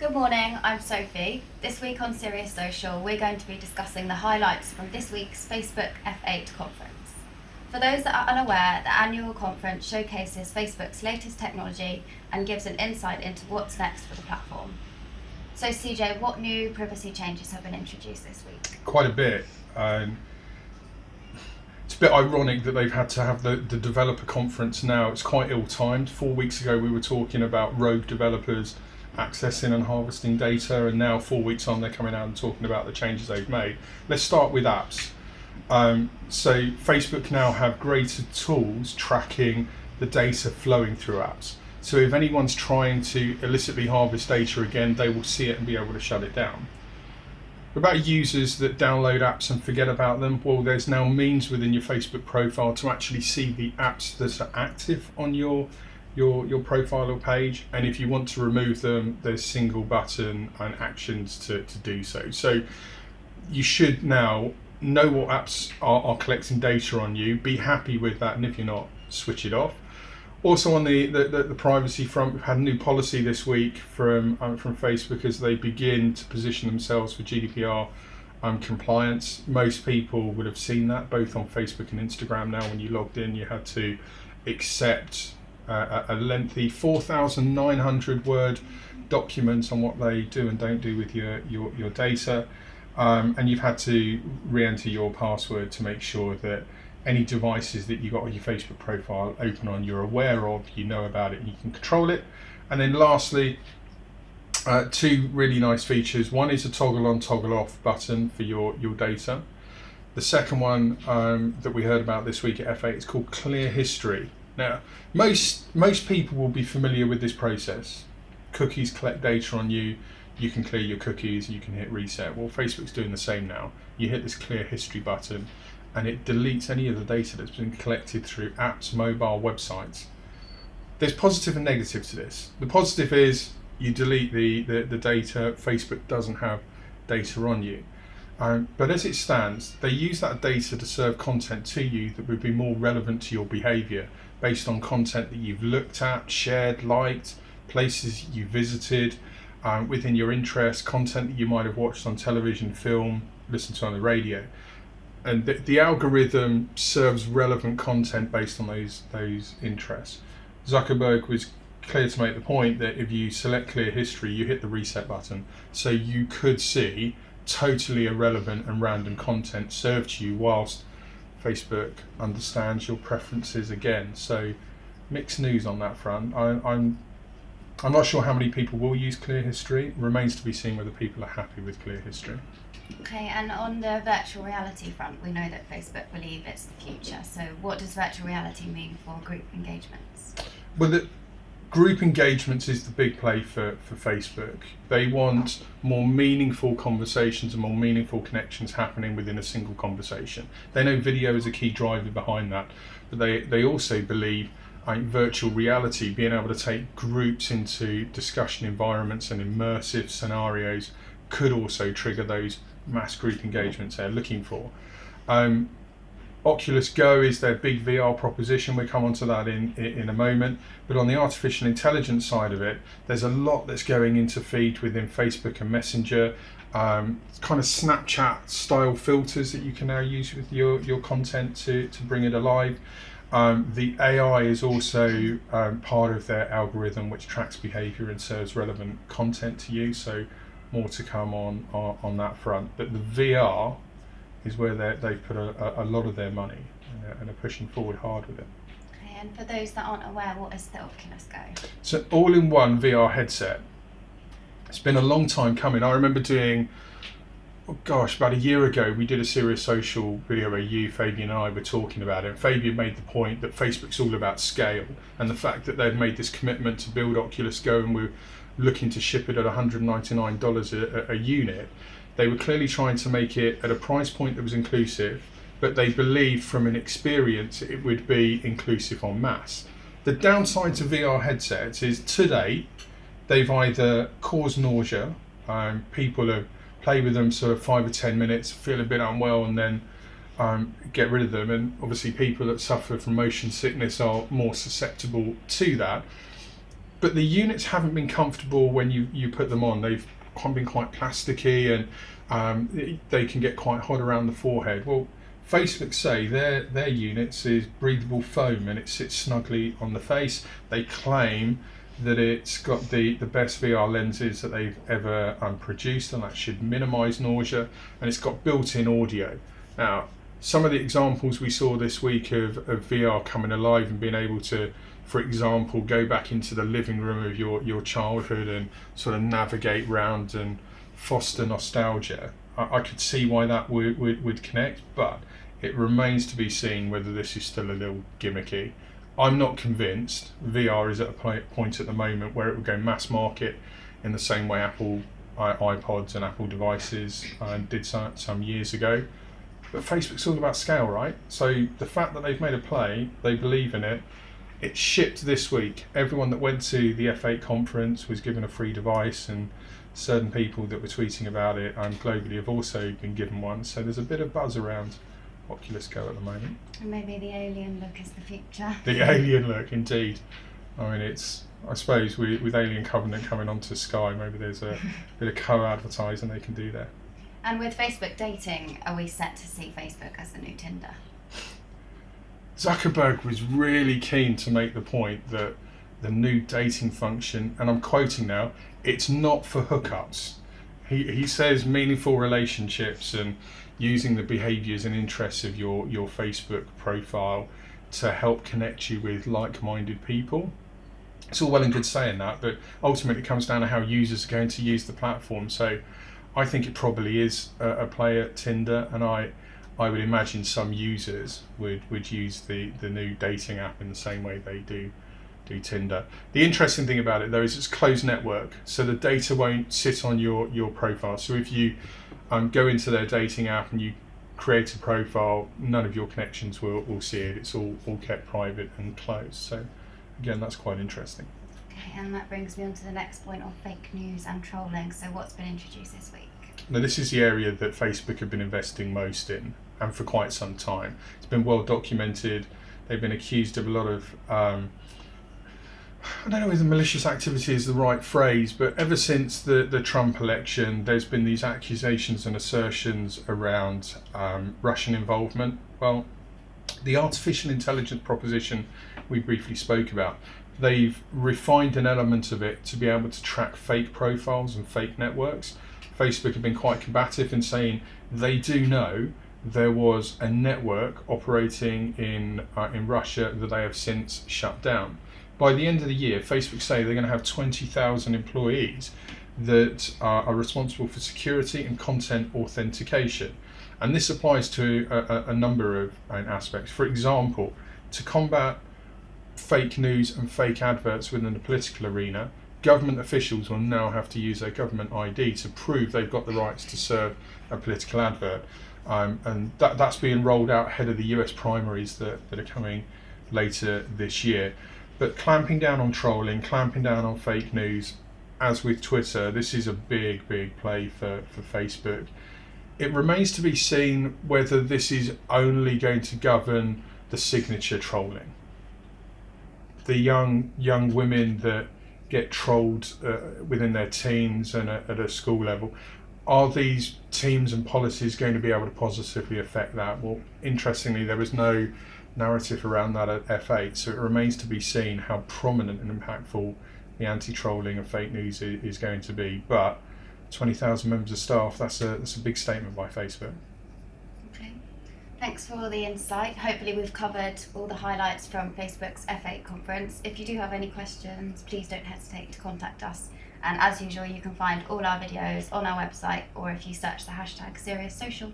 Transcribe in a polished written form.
Good morning, I'm Sophie. This week on Serious Social, we're going to be discussing the highlights from this week's Facebook F8 conference. For those that are unaware, the annual conference showcases Facebook's latest technology and gives an insight into what's next for the platform. So CJ, what new privacy changes have been introduced this week? Quite a bit. It's a bit ironic that they've had to have the developer conference now. It's quite ill-timed. 4 weeks ago we were talking about rogue developers accessing and harvesting data, and now 4 weeks on they're coming out and talking about the changes they've made. Let's start with apps. So Facebook now have greater tools tracking the data flowing through apps. So if anyone's trying to illicitly harvest data again, they will see it and be able to shut it down. About users that download apps and forget about them, well, there's now means within your Facebook profile to actually see the apps that are active on your profile or page, and if you want to remove them, there's single button and actions to do so. So you should now know what apps are collecting data on you, be happy with that, and if you're not, switch it off. Also on the privacy front, we've had a new policy this week from Facebook as they begin to position themselves for GDPR compliance. Most people would have seen that both on Facebook and Instagram. Now when you logged in, you had to accept a lengthy 4,900 word document on what they do and don't do with your data, and you've had to re-enter your password to make sure that any devices that you got on your Facebook profile open on, you're aware of, you know about it, and you can control it. And then lastly, two really nice features. One is a toggle on, toggle off button for your data. The second one that we heard about this week at F8 is called Clear History. Now, most people will be familiar with this process. Cookies collect data on you, you can clear your cookies, you can hit reset. Well, Facebook's doing the same now. You hit this Clear History button and it deletes any of the data that's been collected through apps, mobile, websites. There's positive and negative to this. The positive is you delete the data, Facebook doesn't have data on you. But as it stands, they use that data to serve content to you that would be more relevant to your behaviour based on content that you've looked at, shared, liked, places you visited, within your interests, content that you might have watched on television, film, listened to on the radio. And the algorithm serves relevant content based on those interests. Zuckerberg was clear to make the point that if you select Clear History, you hit the reset button. So you could see totally irrelevant and random content served to you whilst Facebook understands your preferences again. So mixed news on that front. I'm not sure how many people will use Clear History. It remains to be seen whether people are happy with Clear History. Okay, and on the virtual reality front, we know that Facebook believe it's the future. So what does virtual reality mean for group engagements? Well, the group engagements is the big play for Facebook. They want more meaningful conversations and more meaningful connections happening within a single conversation. They know video is a key driver behind that, but they also believe virtual reality, being able to take groups into discussion environments and immersive scenarios, could also trigger those mass group engagements they're looking for. Oculus Go is their big VR proposition. We'll come onto that in a moment. But on the artificial intelligence side of it, there's a lot that's going into feed within Facebook and Messenger. Kind of Snapchat style filters that you can now use with your content to bring it alive. The AI is also part of their algorithm, which tracks behavior and serves relevant content to you. So more to come on that front. But the VR is where they've put a lot of their money and are pushing forward hard with it. Okay, and for those that aren't aware, what is the Oculus Go? So all-in-one VR headset. It's been a long time coming. I remember doing, about a year ago, we did a Serious Social video where you, Fabian, and I were talking about it. And Fabian made the point that Facebook's all about scale, and the fact that they've made this commitment to build Oculus Go and we're looking to ship it at $199 a unit. They were clearly trying to make it at a price point that was inclusive, but they believed from an experience it would be inclusive en masse. The downside to VR headsets is today they've either caused nausea, people have played with them sort of 5 or 10 minutes, feel a bit unwell and then get rid of them, and obviously people that suffer from motion sickness are more susceptible to that. but the units haven't been comfortable when you put them on. They've been quite plasticky, and they can get quite hot around the forehead. Well, Facebook say their units is breathable foam, and it sits snugly on the face. They claim that it's got the best VR lenses that they've ever produced, and that should minimise nausea, and it's got built-in audio. Now, some of the examples we saw this week of VR coming alive and being able to, for example, go back into the living room of your childhood and sort of navigate round and foster nostalgia, I could see why that would connect, but it remains to be seen whether this is still a little gimmicky. I'm not convinced. VR is at a point at the moment where it will go mass market in the same way Apple iPods and Apple devices did some years ago. But Facebook's all about scale, right? So the fact that they've made a play, they believe in it, it shipped this week. Everyone that went to the F8 conference was given a free device, and certain people that were tweeting about it globally have also been given one. So there's a bit of buzz around Oculus Go at the moment. And maybe the alien look is the future. The alien look, indeed. I mean, I suppose with Alien Covenant coming onto Sky, maybe there's a bit of co-advertising they can do there. And with Facebook dating, are we set to see Facebook as the new Tinder? Zuckerberg was really keen to make the point that the new dating function, and I'm quoting now, it's not for hookups. He says meaningful relationships and using the behaviours and interests of your Facebook profile to help connect you with like-minded people. It's all well and good saying that, but ultimately it comes down to how users are going to use the platform. So I think it probably is a play at Tinder, and I would imagine some users would use the new dating app in the same way they do Tinder. The interesting thing about it though is it's closed network, so the data won't sit on your profile. So if you go into their dating app and you create a profile, none of your connections will see it. It's all kept private and closed. So again, that's quite interesting. Okay, and that brings me on to the next point of fake news and trolling. So what's been introduced this week? Now, this is the area that Facebook have been investing most in, and for quite some time. It's been well documented. They've been accused of a lot of I don't know whether malicious activity is the right phrase, but ever since the Trump election, there's been these accusations and assertions around Russian involvement. Well, the artificial intelligence proposition we briefly spoke about, they've refined an element of it to be able to track fake profiles and fake networks. Facebook have been quite combative in saying they do know there was a network operating in Russia that they have since shut down. By the end of the year, Facebook say they're going to have 20,000 employees that are responsible for security and content authentication. And this applies to a number of aspects. For example, to combat fake news and fake adverts within the political arena, government officials will now have to use their government ID to prove they've got the rights to serve a political advert. And that's being rolled out ahead of the US primaries that are coming later this year. But clamping down on trolling, clamping down on fake news, as with Twitter, this is a big play for Facebook. It remains to be seen whether this is only going to govern the signature trolling. The young women that get trolled within their teens and at a school level, are these teams and policies going to be able to positively affect that? Well, interestingly, there was no narrative around that at F8, so it remains to be seen how prominent and impactful the anti-trolling and fake news is going to be. But 20,000 members of staff, that's a big statement by Facebook. Okay, thanks for all the insight. Hopefully we've covered all the highlights from Facebook's F8 conference. If you do have any questions, please don't hesitate to contact us. And as usual, you can find all our videos on our website, or if you search the hashtag SeriousSocial.